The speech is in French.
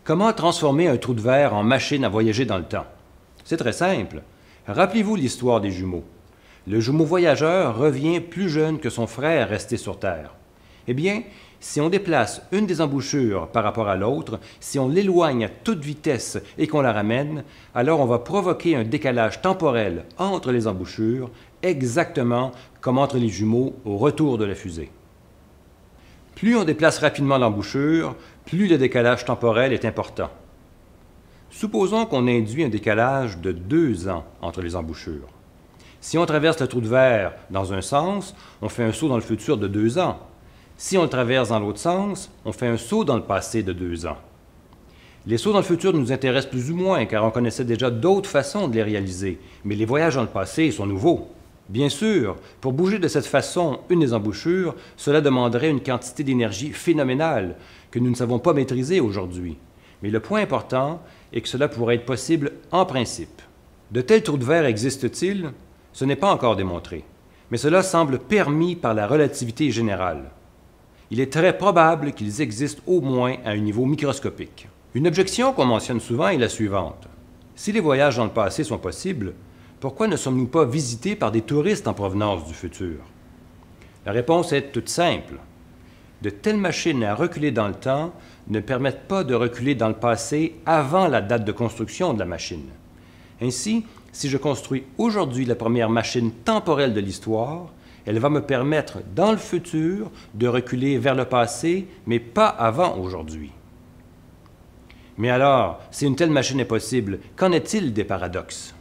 Comment transformer un trou de verre en machine à voyager dans le temps? C'est très simple. Rappelez-vous l'histoire des jumeaux. Le jumeau voyageur revient plus jeune que son frère resté sur Terre. Eh bien, si on déplace une des embouchures par rapport à l'autre, si on l'éloigne à toute vitesse et qu'on la ramène, alors on va provoquer un décalage temporel entre les embouchures, exactement comme entre les jumeaux au retour de la fusée. Plus on déplace rapidement l'embouchure, plus le décalage temporel est important. Supposons qu'on induit un décalage de 2 ans entre les embouchures. Si on traverse le trou de verre dans un sens, on fait un saut dans le futur de 2 ans. Si on le traverse dans l'autre sens, on fait un saut dans le passé de 2 ans. Les sauts dans le futur nous intéressent plus ou moins car on connaissait déjà d'autres façons de les réaliser, mais les voyages dans le passé sont nouveaux. Bien sûr, pour bouger de cette façon une des embouchures, cela demanderait une quantité d'énergie phénoménale que nous ne savons pas maîtriser aujourd'hui. Mais le point important est que cela pourrait être possible en principe. De tels trous de verre existent-ils? Ce n'est pas encore démontré, mais cela semble permis par la relativité générale. Il est très probable qu'ils existent au moins à un niveau microscopique. Une objection qu'on mentionne souvent est la suivante. Si les voyages dans le passé sont possibles, pourquoi ne sommes-nous pas visités par des touristes en provenance du futur? La réponse est toute simple. De telles machines à reculer dans le temps ne permettent pas de reculer dans le passé avant la date de construction de la machine. Ainsi, si je construis aujourd'hui la première machine temporelle de l'histoire, elle va me permettre, dans le futur, de reculer vers le passé, mais pas avant aujourd'hui. Mais alors, si une telle machine est possible, qu'en est-il des paradoxes?